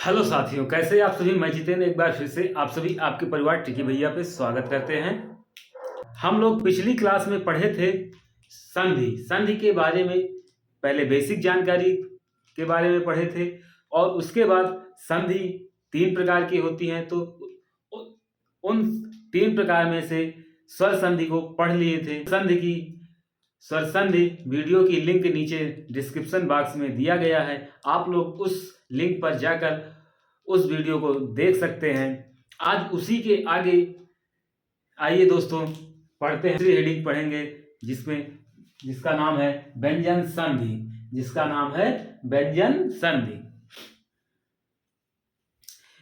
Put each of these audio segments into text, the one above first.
Hello साथियों, कैसे आप सभी। मैं जितेंद्र एक बार फिर से आप सभी आपके परिवार टिकी भैया पे स्वागत करते हैं। हम लोग पिछली क्लास में पढ़े थे संधि संधि के बारे में। पहले बेसिक जानकारी के बारे में पढ़े थे और उसके बाद संधि तीन प्रकार की होती हैं। तो उन तीन प्रकार में से स्वर संधि को पढ़ लिए थे। संधि की स्वर संधि वीडियो की लिंक नीचे डिस्क्रिप्शन बॉक्स में दिया गया है। आप लोग उस लिंक पर जाकर उस वीडियो को देख सकते हैं। आज उसी के आगे आइए दोस्तों पढ़ते हैं। दूसरी हेडिंग पढ़ेंगे जिसका नाम है व्यंजन संधि। जिसका नाम है व्यंजन संधि।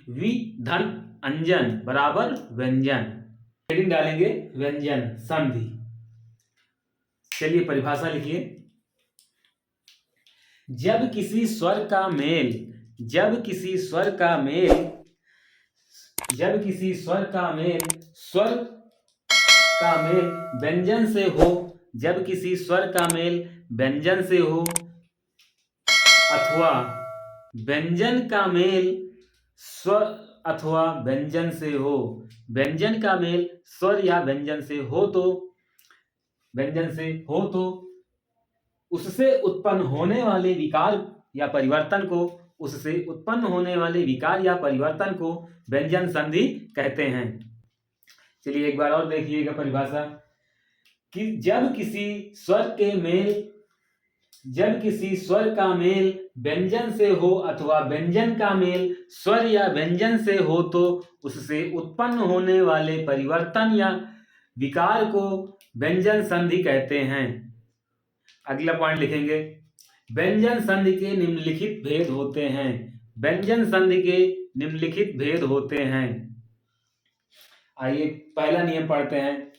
वि धन अंजन बराबर व्यंजन। हेडिंग डालेंगे व्यंजन संधि। चलिए परिभाषा लिखिए। जब किसी स्वर का मेल स्वर का मेल व्यंजन से हो। जब किसी स्वर का मेल व्यंजन से हो अथवा व्यंजन का मेल स्वर अथवा व्यंजन से हो। व्यंजन का मेल स्वर या व्यंजन से हो तो उससे उत्पन्न होने वाले विकार या परिवर्तन को व्यंजन संधि कहते हैं। चलिए एक बार और देखिएगा परिभाषा कि जब किसी स्वर का मेल व्यंजन से हो अथवा व्यंजन का मेल स्वर या व्यंजन से हो तो उससे उत्पन्न होने वाले परिवर्तन या विकार को व्यंजन संधि कहते हैं। अगला पॉइंट लिखेंगे। व्यंजन संधि के निम्नलिखित भेद होते हैं। आइए पहला नियम पढ़ते हैं।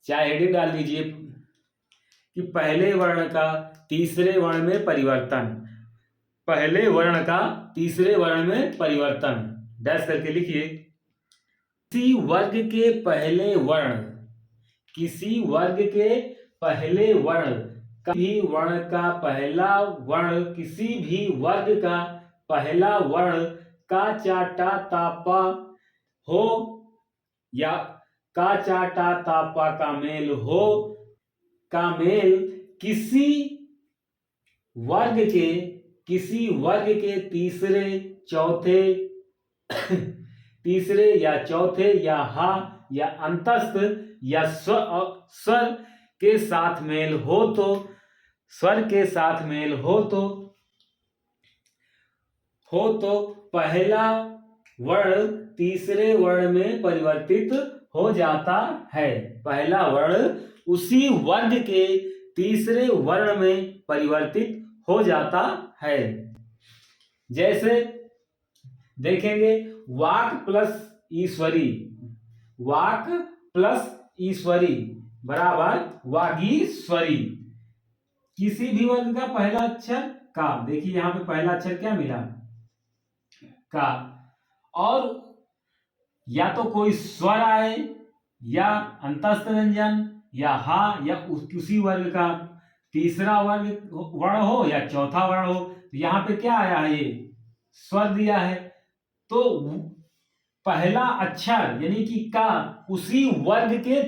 चाहे हेडिंग डाल दीजिए कि पहले वर्ण का तीसरे वर्ण में परिवर्तन। डैश करके लिखिए। किसी वर्ग के पहले वर्ण किसी भी वर्ण का पहला वर्ण का चाटा तापा हो या का चाटा तापा का मेल किसी वर्ग के तीसरे या चौथे या हा या अंतस्थ या स्वर के साथ मेल हो तो पहला वर्ण तीसरे वर्ण में परिवर्तित हो जाता है। पहला वर्ण उसी वर्ग के तीसरे वर्ण में परिवर्तित हो जाता है। जैसे देखेंगे वाक प्लस ईश्वरी बराबर वागीश्वरी। किसी भी वर्ग का पहला अक्षर का, देखिए यहां पे पहला अक्षर क्या मिला, का, और या तो कोई स्वर आए या अंतस्थ व्यंजन या हा या उसी वर्ग का तीसरा वर्ण हो या चौथा वर्ण हो। तो यहाँ पे क्या आया है, ये स्वर दिया है तो पहला अक्षर यानी कि का उसी वर्ग के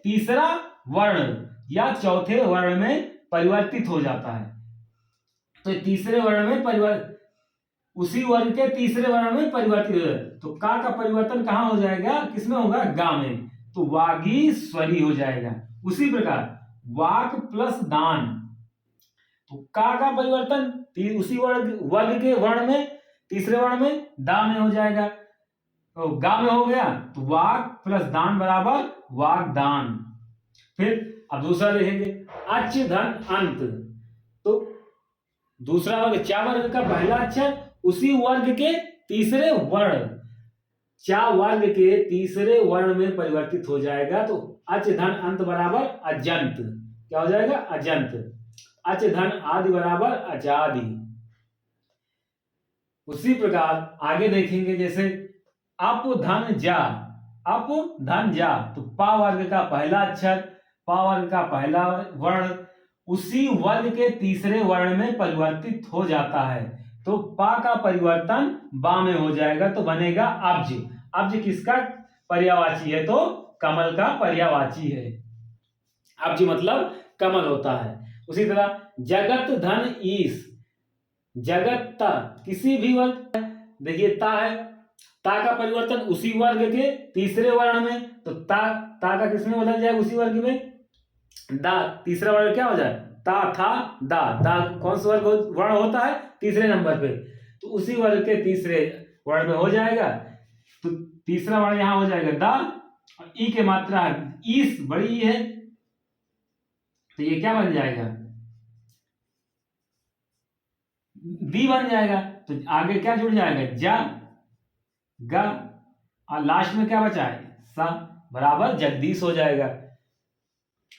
तीसरा वर्ण या चौथे वर्ण में परिवर्तित हो जाता है। तो तीसरे वर्ण में उसी वर्ग के तीसरे वर्ण में परिवर्तित हो जाता है। तो का परिवर्तन कहां हो जाएगा, किसमें होगा, गा में, तो वागीश्वरी हो जाएगा। उसी प्रकार वाक प्लस दान, तो का परिवर्तन उसी वर्ग के वर्ण में तीसरे वर्ण में दा में हो जाएगा, तो गा में हो गया, तो वाक प्लस दान बराबर वागदान। फिर अब दूसरा देखेंगे अच धन अंत। तो दूसरा वर्ग चा वर्ग का पहला अक्षर उसी वर्ग के तीसरे वर्ण में परिवर्तित हो जाएगा, तो अच धन अंत बराबर अजंत। क्या हो जाएगा, अजंत। अच धन आदि बराबर अजादि। उसी प्रकार आगे देखेंगे जैसे अप धन जा, तो पा वर्ग का पहला अक्षर, पा वर्ग का पहला वर्ण उसी वर्ग के तीसरे वर्ण में परिवर्तित हो जाता है। तो पा का परिवर्तन बा में हो जाएगा तो बनेगा अब्ज। अब्ज किसका पर्यायवाची है? तो कमल का पर्यायवाची है। अब्ज मतलब कमल होता है। उसी तरह जगत धन ईश, जगत ता किसी भी वर्ग, देखिए ता है, ता का परिवर्तन उसी वर्ग के तीसरे वर्ण में, तो ता का किसमें बदल जाएगा? उसी वर्ग में। दा तीसरा वर्ण क्या हो जाए? ता था दा, दा कौन सा वर्ग वर्ण होता है? तीसरे नंबर पे, तो उसी वर्ग के तीसरे वर्ण में हो जाएगा। तो तीसरा वर्ण यहां हो जाएगा दा, और ई के मात्रा ईस बड़ी ई है, तो ये क्या बन जाएगा? दी बन जाएगा। तो आगे क्या जुड़ जाएगा? जा गा, और लास्ट में क्या बचा है? सा, बराबर जगदीश हो जाएगा।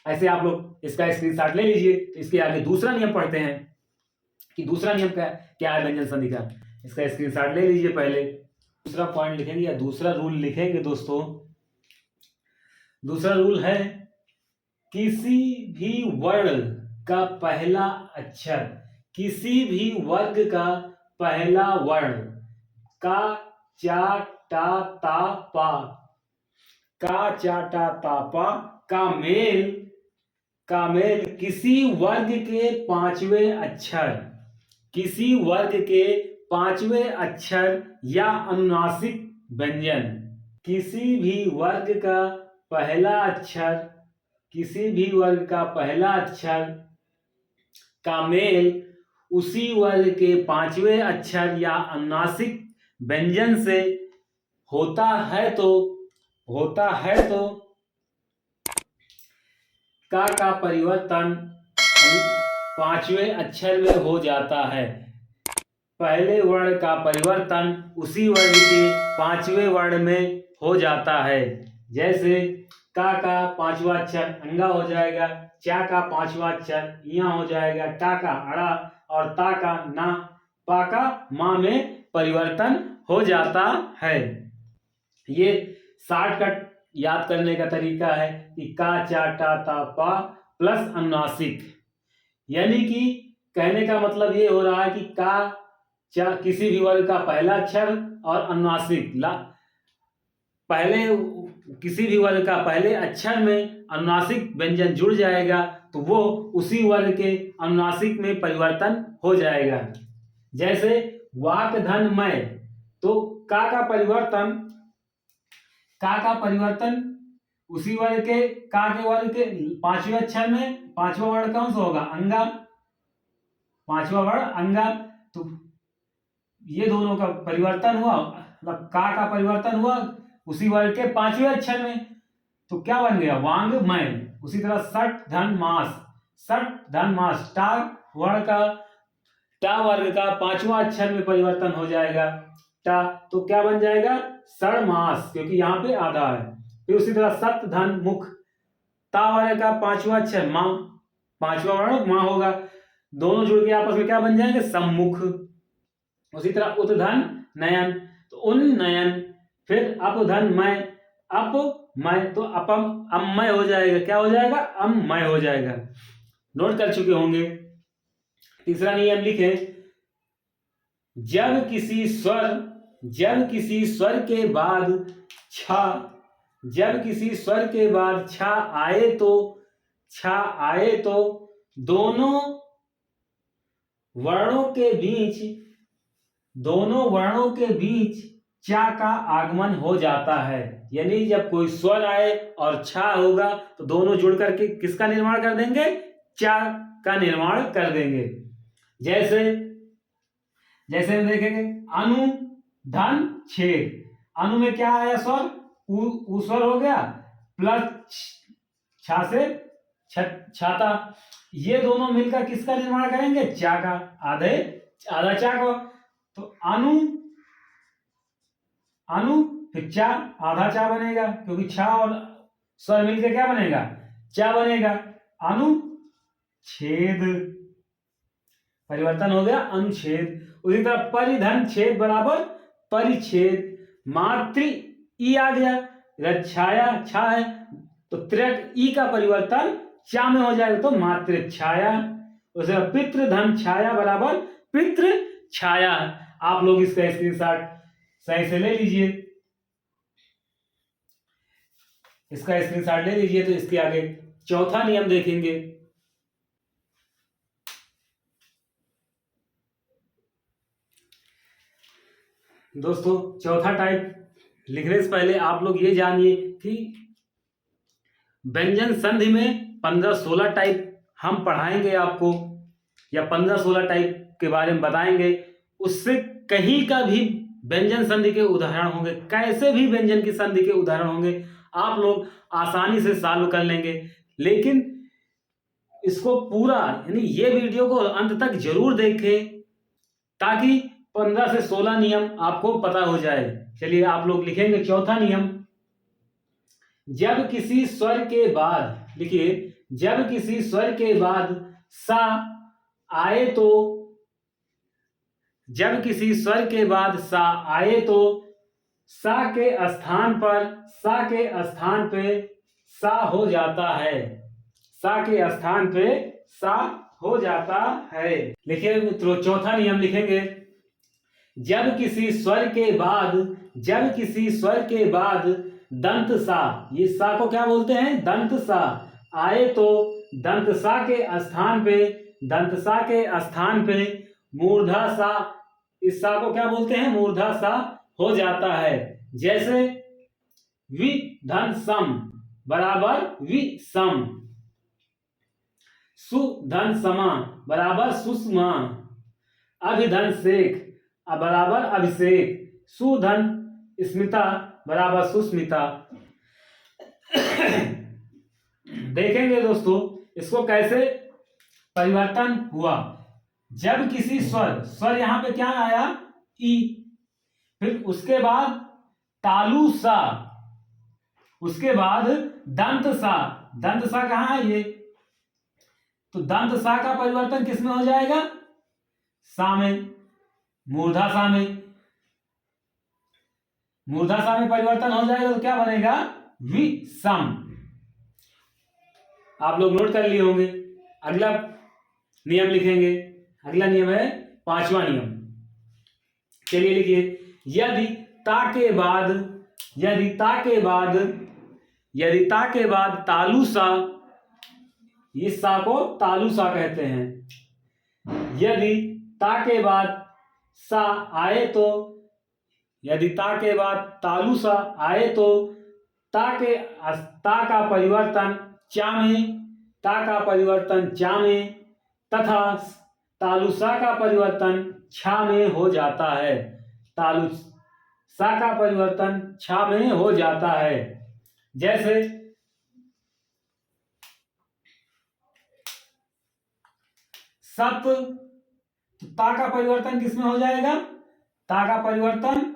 ऐसे आप लोग इसका स्क्रीनशॉट ले लीजिए। तो इसके आगे दूसरा नियम पढ़ते हैं कि दूसरा नियम क्या है व्यंजन संधि का। इसका स्क्रीनशॉट ले लीजिए। पहले दूसरा पॉइंट लिखेंगे या दूसरा रूल लिखेंगे दोस्तों। दूसरा रूल है किसी भी वर्ण का पहला अक्षर, किसी भी वर्ग का पहला वर्ण का चा टा ता पा, का चा टा ता पा का मेल किसी वर्ग के पांचवें अक्षर, किसी वर्ग के पांचवें अक्षर या अनुनासिक व्यंजन, किसी भी वर्ग का पहला अक्षर, किसी भी वर्ग का पहला अक्षर का मेल उसी वर्ग के पांचवें अक्षर या अनुनासिक व्यंजन से होता है तो का परिवर्तन पांचवें अक्षर में हो जाता है। पहले वर्ण का परिवर्तन उसी वर्ग के पांचवें वर्ण में हो जाता है। जैसे का पांचवा अक्षर अंगा हो जाएगा, चा का पांचवा अक्षर इया हो जाएगा, टा का अड़ा, और ता का ना, पा का मां में परिवर्तन हो जाता है। ये शॉर्टकट याद करने का तरीका है कि का चा टा ता पा प्लस अनुनासिक, यानी कि कहने का मतलब ये हो रहा है कि का चा किसी भी वर्ग का पहला अक्षर और अनुनासिक पहले किसी भी वर्ग का पहले अक्षर में अनुनासिक व्यंजन जुड़ जाएगा तो वो उसी वर्ग के अनुनासिक में परिवर्तन हो जाएगा। जैसे वाक धन मैं, तो का परिवर्तन उसी वर्ग के वर्ग के पांचवें अक्षर में, पांचवा वर्ण कौन सा होगा? अंगा, पांचवा वर्ण अंगा। तो ये दोनों का परिवर्तन हुआ, मतलब का परिवर्तन हुआ उसी वर्ग के पांचवें अक्षर में, तो क्या बन गया? वांग मैं। उसी तरह सट धन मास, टा वर्ग का पांचवा अक्षर में परिवर्तन हो जाएगा टा, तो क्या बन जाएगा? सड़ मास, क्योंकि यहाँ पे आधा है। फिर उसी तरह सत धन मुख, ता वर्ग का पांचवा अक्षर मां, पांचवा वर्ण मां होगा, दोनों जुड़ के आपस में क्या बन जाएंगे? सम्मुख। उसी तरह उत धन नयन, तो उन नयन, फिर अप धन मैं, तो अममय हो जाएगा। क्या हो जाएगा? अममय हो जाएगा। नोट कर चुके होंगे। तीसरा नियम लिखे, जब किसी स्वर के बाद छा आए तो दोनों वर्णों के बीच चा का आगमन हो जाता है। यानी जब कोई स्वर आए और छा होगा तो दोनों जुड़ करके किसका निर्माण कर देंगे? चा का निर्माण कर देंगे। जैसे हम देखेंगे अनु धन छेद, अनु में क्या आया? स्वर, उ स्वर हो गया, प्लस छा से छाता, ये दोनों मिलकर किसका निर्माण करेंगे? चा का, आधा चा का। तो अनु फिर चा, आधा चा बनेगा, क्योंकि छा और स्वर मिलकर क्या बनेगा? चा बनेगा। अनुच्छेद, परिवर्तन हो गया अनुच्छेद। उसी तरह परिधन छेद बराबर परिच्छेद, मातृ ई आ गया, छाया छा है तो त्र्यक ई का परिवर्तन चा में हो जाएगा तो मातृ छाया। उसे पितृ धन छाया बराबर पितृ छाया। आप लोग इसका स्क्रीनशॉट सही से ले लीजिए, इसका स्क्रीनशॉट ले लीजिए। तो इसके आगे चौथा नियम देखेंगे। दोस्तों चौथा टाइप लिखने से पहले आप लोग ये जानिए कि व्यंजन संधि में 15-16 टाइप हम पढ़ाएंगे आपको, या 15-16 टाइप के बारे में बताएंगे। उससे कहीं का भी व्यंजन संधि के उदाहरण होंगे, कैसे भी व्यंजन की संधि के उदाहरण होंगे, आप लोग आसानी से सॉल्व कर लेंगे। लेकिन इसको पूरा यानी ये वीडियो को अंत तक जरूर देखें ताकि 15 से 16 नियम आपको पता हो जाए। चलिए आप लोग लिखेंगे चौथा नियम। जब किसी स्वर के बाद, लिखिए, जब किसी स्वर के बाद सा आए तो, जब किसी स्वर के बाद सा आए तो सा के स्थान पर, सा के स्थान पे सा हो जाता है। सा के स्थान पे सा हो जाता है। लिखिए मित्रों चौथा नियम लिखेंगे। जब किसी स्वर के बाद, जब किसी स्वर के बाद दंत सा, ये सा को क्या बोलते हैं? दंत सा आए तो दंत सा के स्थान पे, दंत सा के स्थान पे मूर्धा सा, इस सा को क्या बोलते हैं? मूर्धा सा हो जाता है। जैसे वि धन सम बराबर विषम, सु धन समा बराबर सुषमा, अभिधन शेख बराबर अभिषेक, सुधन स्मिता बराबर सुस्मिता। देखेंगे दोस्तों इसको कैसे परिवर्तन हुआ। जब किसी स्वर, स्वर यहां पे क्या आया? ई, फिर उसके बाद तालु सा, उसके बाद दंत सा, दंत सा कहां है? ये तो दंत सा का परिवर्तन किसमें हो जाएगा? सा में, मूर्धा सा में, मूर्धा सा में परिवर्तन हो जाएगा तो क्या बनेगा? विषम। आप लोग नोट कर लिए होंगे। अगला नियम लिखेंगे। अगला नियम है पांचवा नियम। चलिए लिखिए। यदि ता के बाद, यदि ता के बाद, यदि ता के बाद तालु सा, इस सा को तालु सा कहते हैं। यदि ता के बाद सा आए तो, यदि ता के बाद तालु सा आए तो ता के, ता का परिवर्तन चा में, ता का परिवर्तन चा में तथा तालु सा का परिवर्तन छा में हो जाता है। तालु सा का परिवर्तन छा में हो जाता है। जैसे सत, तो ता का परिवर्तन किसमें हो जाएगा? ता का परिवर्तन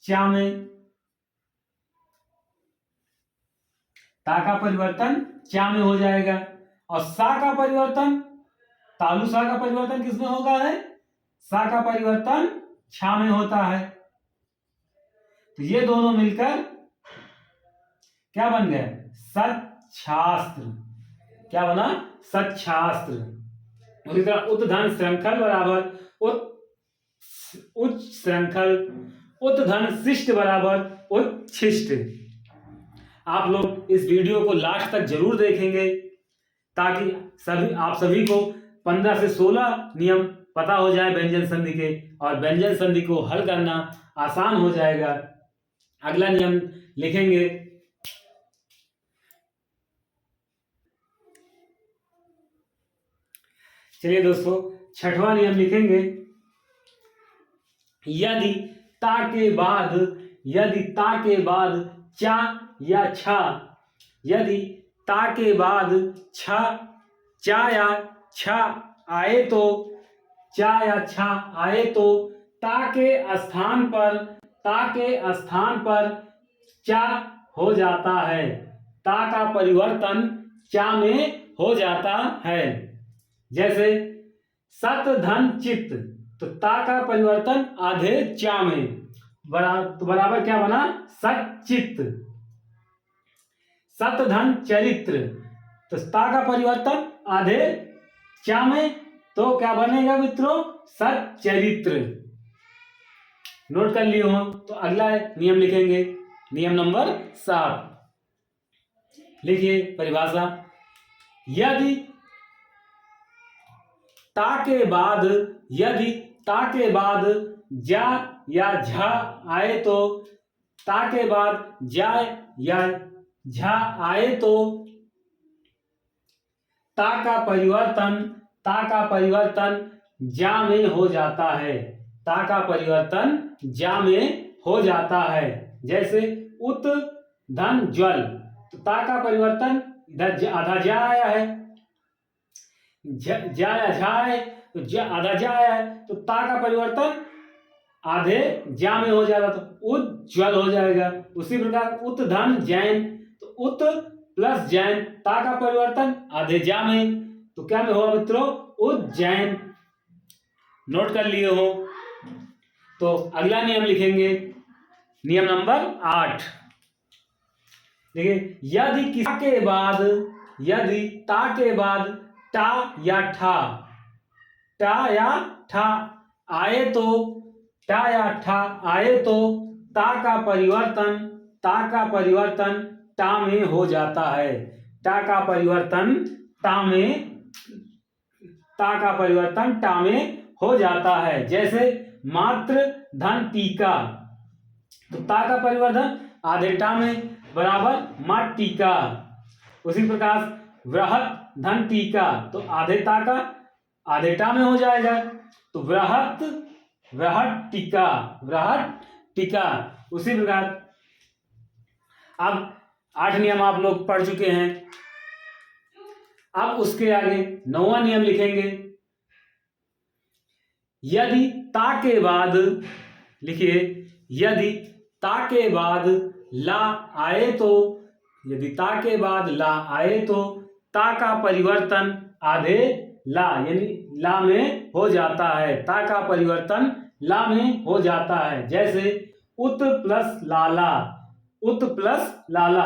चा में, ता का परिवर्तन चा में हो जाएगा। और सा का परिवर्तन, तालु सा का परिवर्तन किसमें होगा है? सा का परिवर्तन छा में होता है। तो ये दोनों मिलकर क्या बन गए? सच्छास्त्र। क्या बना? सच्छास्त्र। उसी तरह उत्धन श्रृंखल बराबर उच्च श्रृंखल, उत्धन शिष्ट बराबर उच्छिष्ट। आप लोग इस वीडियो को लास्ट तक जरूर देखेंगे ताकि आप सभी को 15 से 16 नियम पता हो जाए व्यंजन संधि के, और व्यंजन संधि को हल करना आसान हो जाएगा। अगला नियम लिखेंगे। चलिए दोस्तों छठवां नियम लिखेंगे। यदि ता के बाद, यदि ता के बाद चा या छा, यदि ता के बाद छा, चा या छा आए तो, चा या छा आए तो ता के स्थान पर, ता के स्थान पर चा हो जाता है। ता का परिवर्तन चा में हो जाता है। जैसे सत धन चित्त, तो ता का परिवर्तन आधे चा में, तो बराबर क्या बना? सच्चित्त। सत धन चरित्र, तो ता का परिवर्तन आधे चा में, तो क्या बनेगा मित्रों? सच्चरित्र। नोट कर लिए हो तो अगला नियम लिखेंगे, नियम नंबर 7। लिखिए परिभाषा। यदि ता के बाद जा या झा आए तो ता के बाद जा या झा आए तो ता का परिवर्तन जा में हो जाता है। ता का परिवर्तन जा में हो जाता है। जैसे उत धन ज्वल, तो ता का परिवर्तन इधर आधा जा आया है, जा या झा है तो आधा जा आया है, तो ता का परिवर्तन आधे जा में हो जाएगा तो उज्ज्वल हो जाएगा। उसी प्रकार उत धन जैन, तो उत प्लस जैन, ता का परिवर्तन आधे जा में, तो क्या में होगा मित्रों? उज्जैन। नोट कर लिए हो तो अगला नियम लिखेंगे, नियम नंबर 8। देखिए, यदि ता के बाद टा या ठा आए तो ता का परिवर्तन टा में हो जाता है। ता का परिवर्तन टा में हो जाता है। जैसे मात्र धन टीका, तो ता का परिवर्तन आधे टा में बराबर मात टीका। उसी प्रकार वृहत धन टीका, तो आधे ता का आधे टा में हो जाएगा, तो वृहत टीका। उसी प्रकार अब 8 नियम आप लोग पढ़ चुके हैं। अब उसके आगे 9वां नियम लिखेंगे। यदि ता के बाद, लिखिए, यदि ता के बाद ला आए तो ता का परिवर्तन आधे ला यानी ला में हो जाता है। ता का परिवर्तन ला में हो जाता है। जैसे उत प्लस लाला,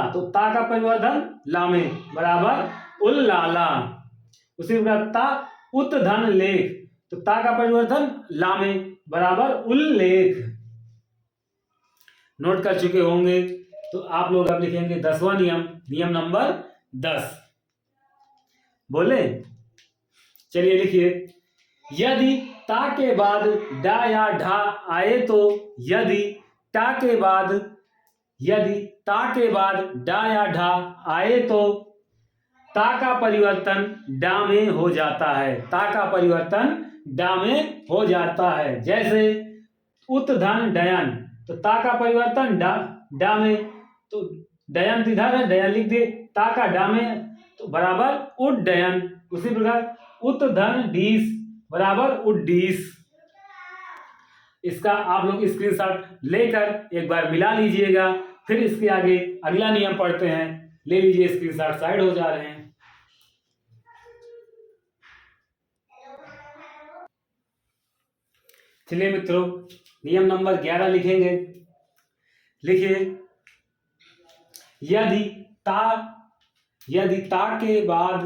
तो ता का परिवर्तन ला में बराबर उल्लाला। उसी प्रकार ता उत धन लेख, तो ता का परिवर्तन ला में बराबर उल्लेख। नोट कर चुके होंगे तो आप लोग अब लिखेंगे 10वां नियम नंबर 10। बोले, चलिए लिखिए। यदि ता के बाद डा या ढा आए तो यदि ता के बाद डा या ढा आए तो ता का परिवर्तन डा में हो जाता है। ता का परिवर्तन डा में हो जाता है। जैसे उत धन डयन, तो ता का परिवर्तन डा में, तो डयन इधर है, डयन लिख दे, ता का डा में तो बराबर उड्डयन। उसी प्रकार उत धन डीस बराबर उड्डीस। इसका आप लोग स्क्रीनशॉट लेकर एक बार मिला लीजिएगा। फिर इसके आगे अगला नियम पढ़ते हैं। ले लीजिए स्क्रीनशॉट, साइड हो जा रहे हैं। चलिए मित्रों, नियम नंबर 11 लिखेंगे। लिखिए, यदि ता के बाद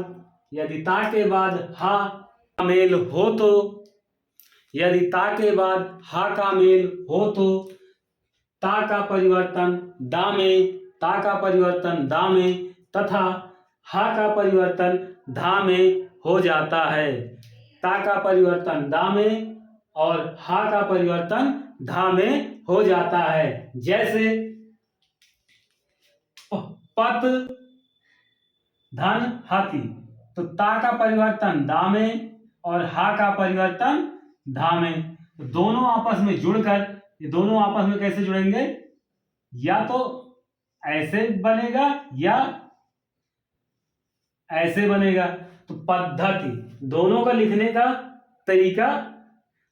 हा का मेल हो तो ता का परिवर्तन दा में तथा हा का परिवर्तन धा में हो जाता है। ता का परिवर्तन दा में और हा का परिवर्तन धा में हो जाता है। जैसे पत धन हाथी, तो ता का परिवर्तन दा में और हा का परिवर्तन धा में, तो दोनों आपस में जुड़कर, ये दोनों आपस में कैसे जुड़ेंगे? या तो ऐसे बनेगा या ऐसे बनेगा। तो पद्धति, दोनों का लिखने का तरीका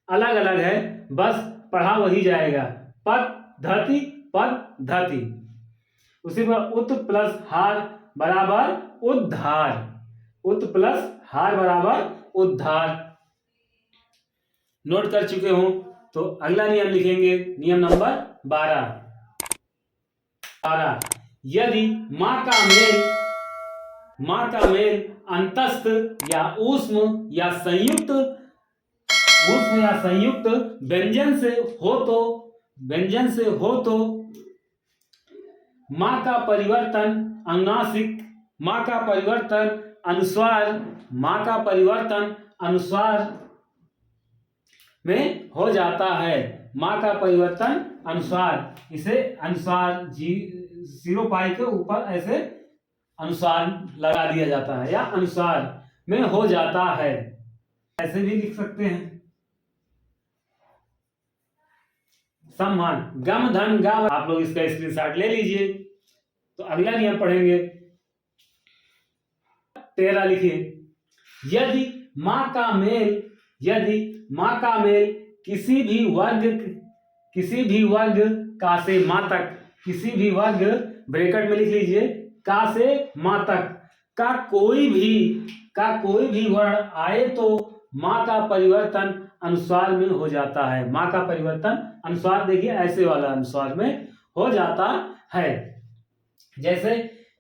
अलग अलग है, बस पढ़ा वही जाएगा। पद्धति। उसी पर उत प्लस हार बराबर उद्धार। नोट कर चुके हो तो अगला नियम लिखेंगे, नियम नंबर 12। यदि माँ का मेल माँ का मेल अंतस्थ या ऊष्म या संयुक्त व्यंजन से हो तो माँ का परिवर्तन अनुनासिक, माँ का परिवर्तन अनुस्वार में हो जाता है। माँ का परिवर्तन अनुस्वार, इसे अनुस्वार 0 पाई के ऊपर ऐसे अनुस्वार लगा दिया जाता है या अनुस्वार में हो जाता है, ऐसे भी लिख सकते हैं। सम्मान गम धन गा, आप लोग इसका स्क्रीनशॉट ले लीजिए। तो अगला नियम पढ़ेंगे। 13 लिखिए, यदि माँ का मेल किसी भी वर्ग का से माँ तक, किसी भी वर्ग ब्रैकेट में लिख लीजिए का से माँ तक का कोई भी वर्ण आए तो माँ का परिवर्तन अनुस्वार में हो जाता है। माँ का परिवर्तन अनुस्वार देखिए ऐसे वाला अनुस्वार में हो जाता है। जैसे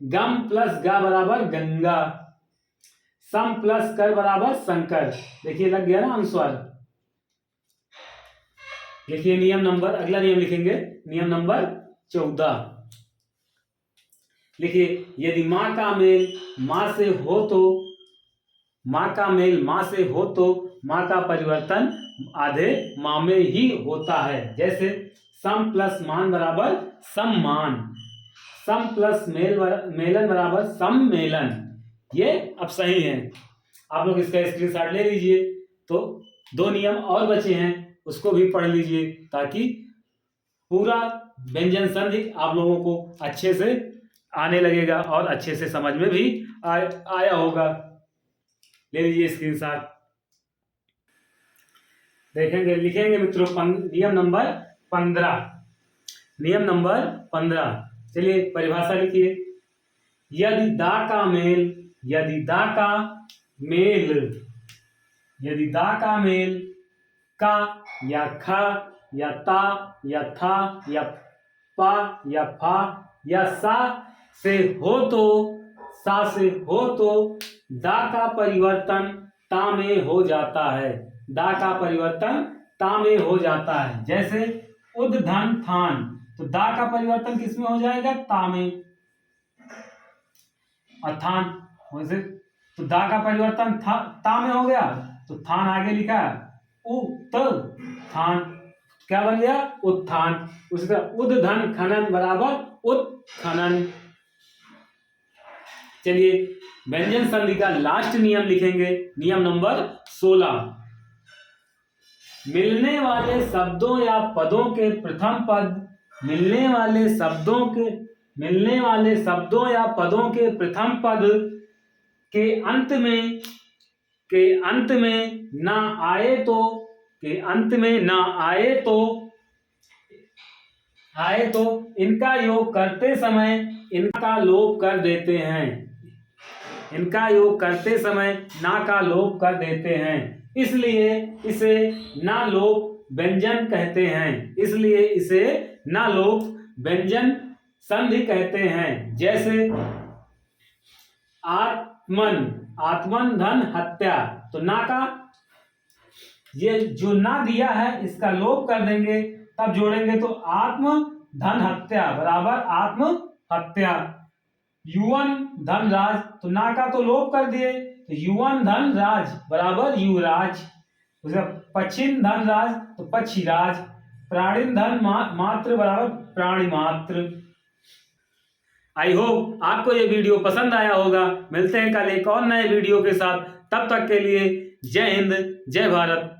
गम प्लस गा बराबर गंगा, सम प्लस कर बराबर शंकर, देखिए लग गया ना अनुस्वार। देखिए नियम नंबर, अगला नियम लिखेंगे, नियम नंबर 14 लिखिए, यदि माँ का मेल माँ से हो तो माँ का परिवर्तन आधे माँ में ही होता है। जैसे सम प्लस मान बराबर सम्मान, सम प्लस मेलन बराबर सम्मेलन, ये अब सही है। आप लोग इसका स्क्रीनशॉट ले लीजिए। तो 2 नियम और बचे हैं, उसको भी पढ़ लीजिए ताकि पूरा व्यंजन संधि आप लोगों को अच्छे से आने लगेगा और अच्छे से समझ में भी आया होगा। ले लीजिए स्क्रीनशॉट, देखेंगे, लिखेंगे मित्रों नियम नंबर 15। चलिए परिभाषा लिखिए, यदि दा का मेल का या खा या ता या था या पा या फा या सा से हो तो दा का परिवर्तन ता में हो जाता है। दा का परिवर्तन ता में हो जाता है। जैसे उद धन थान, तो दा का परिवर्तन किसमें हो जाएगा? ता में। अथान वैसे तो दा का परिवर्तन ता में हो गया, तो थान आगे लिखा उत्थान, क्या बन गया? उत्थान। उसी तरह उद धन खनन बराबर उत्खनन। चलिए व्यंजन संधि का लास्ट नियम लिखेंगे, नियम नंबर 16। मिलने वाले शब्दों या पदों के प्रथम पद, मिलने वाले शब्दों या पदों के प्रथम पद के अंत में ना आए तो इनका योग करते समय इनका लोप कर देते हैं। इनका योग करते समय ना का लोप कर देते हैं, इसलिए इसे ना लोप व्यंजन कहते हैं। इसलिए इसे ना लोप व्यंजन संधि कहते हैं। जैसे आत्मन धन हत्या, तो ना का ये जो ना दिया है इसका लोप कर देंगे, तब जोड़ेंगे तो आत्म धन हत्या बराबर आत्म हत्या। युवन धन राज, तो ना का तो लोप कर दिए, तो युवन धन राज बराबर युवराज। पश्चिम धन राज, तो पक्षीराज। प्राणिन धन मात्र बराबर प्राणी मात्र। आई होप आपको ये वीडियो पसंद आया होगा। मिलते हैं कल एक और नए वीडियो के साथ, तब तक के लिए जय हिंद, जय भारत।